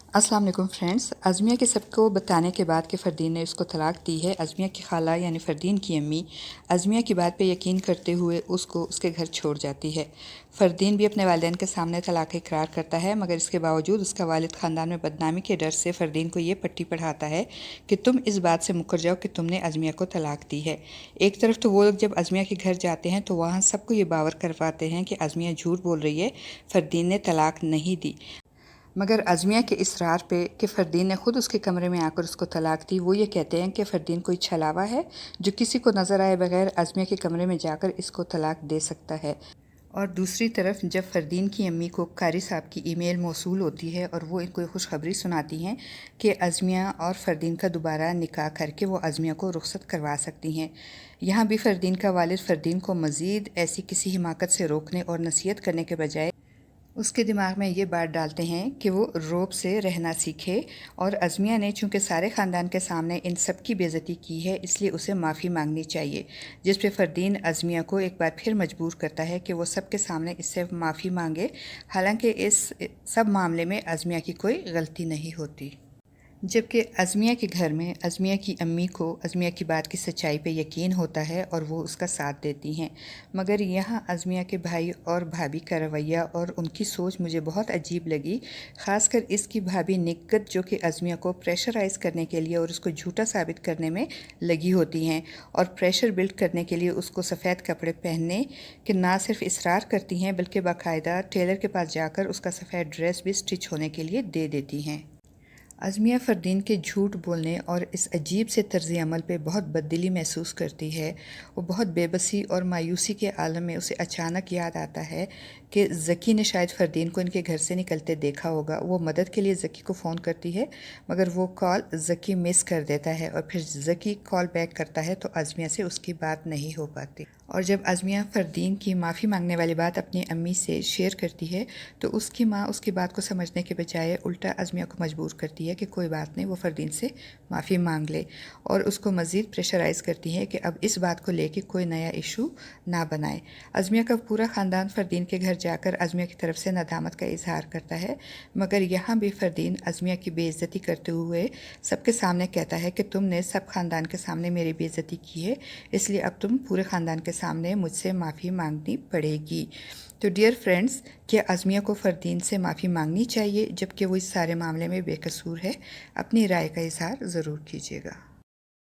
अस्सलाम वालेकुम फ्रेंड्स। अज़मिया के सबको बताने के बाद कि फ़रदीन ने उसको तलाक दी है, अज़मिया की खाला यानी फ़रदीन की अम्मी अज़मिया की बात पे यकीन करते हुए उसको उसके घर छोड़ जाती है। फ़रदीन भी अपने वालिदैन के सामने तलाक का इकरार करता है, मगर इसके बावजूद उसका वालिद ख़ानदान में बदनामी के डर से फ़रदीन को ये पट्टी पढ़ाता है कि तुम इस बात से मुकर जाओ कि तुमने अज़मिया को तलाक दी है। एक तरफ तो वो लोग जब अज़मिया के घर जाते हैं तो वहाँ सबको ये बावर करवाते हैं कि अज़मिया झूठ बोल रही है, फ़रदीन ने तलाक नहीं दी। मगर अज़मिया के इसरार पे कि फ़रदीन ने ख़ुद उसके कमरे में आकर उसको तलाक दी, वो ये कहते हैं कि फ़रदीन कोई छलावा है जो किसी को नज़र आए बगैर अज़मिया के कमरे में जाकर इसको तलाक दे सकता है। और दूसरी तरफ जब फ़रदीन की अम्मी को कारी साहब की ईमेल मौसूल होती है और वो इनको खुशखबरी सुनाती हैं कि अज़मिया और फ़रदीन का दोबारा निकाह करके वो अज़मिया को रुख़सत करवा सकती हैं। यहाँ भी फ़रदीन का वालिद फ़रदीन को मज़ीद ऐसी किसी हिमाकत से रोकने और नसीहत करने के बजाय उसके दिमाग में ये बात डालते हैं कि वो रौब से रहना सीखे। और अज़मिया ने चूँकि सारे ख़ानदान के सामने इन सब की बेइज्जती की है, इसलिए उसे माफ़ी मांगनी चाहिए। जिस पे फ़रदीन अज़मिया को एक बार फिर मजबूर करता है कि वो सब के सामने इससे माफ़ी मांगे, हालांकि इस सब मामले में अज़मिया की कोई गलती नहीं होती। जबकि अज़मिया के घर में अज़मिया की अम्मी को अज़मिया की बात की सच्चाई पे यकीन होता है और वो उसका साथ देती हैं। मगर यहाँ अज़मिया के भाई और भाभी का रवैया और उनकी सोच मुझे बहुत अजीब लगी। ख़ासकर इसकी भाभी निक्कत, जो कि अज़मिया को प्रेशराइज़ करने के लिए और उसको झूठा साबित करने में लगी होती हैं और प्रेशर बिल्ड करने के लिए उसको सफ़ेद कपड़े पहनने के ना सिर्फ इसरार करती हैं, बल्कि बाकायदा टेलर के पास जाकर उसका सफ़ेद ड्रेस भी स्टिच होने के लिए दे देती हैं। अज़मिया फ़रदीन के झूठ बोलने और इस अजीब से तर्ज़ अमल पे बहुत बददिली महसूस करती है। वो बहुत बेबसी और मायूसी के आलम में उसे अचानक याद आता है कि ज़की ने शायद फ़रदीन को इनके घर से निकलते देखा होगा। वो मदद के लिए ज़की को फ़ोन करती है, मगर वो कॉल ज़की मिस कर देता है और फिर ज़की कॉल बैक करता है तो अज़मिया से उसकी बात नहीं हो पाती। और जब अज़मिया फ़रदीन की माफ़ी मांगने वाली बात अपनी अम्मी से शेयर करती है तो उसकी माँ उसकी बात को समझने के बजाय उल्टा अज़मिया को मजबूर करती है कि कोई बात नहीं, वो फ़रदीन से माफ़ी मांग ले, और उसको मज़ीद प्रेशराइज़ करती है कि अब इस बात को लेके कोई नया इशू ना बनाए। अज़मिया का पूरा ख़ानदान फ़रदीन के घर जाकर अज़मिया की तरफ से नदामत का इजहार करता है, मगर यहाँ भी फ़रदीन अज़मिया की बेइज्जती करते हुए सबके सामने कहता है कि तुमने सब ख़ानदान के सामने मेरी बेइज्जती की है, इसलिए अब तुम पूरे ख़ानदान के सामने मुझसे माफ़ी मांगनी पड़ेगी। तो डियर फ्रेंड्स, क्या अज़मिया को फ़रदीन से माफ़ी मांगनी चाहिए जबकि वो इस सारे मामले में बेकसूर है? अपनी राय का इज़हार ज़रूर कीजिएगा।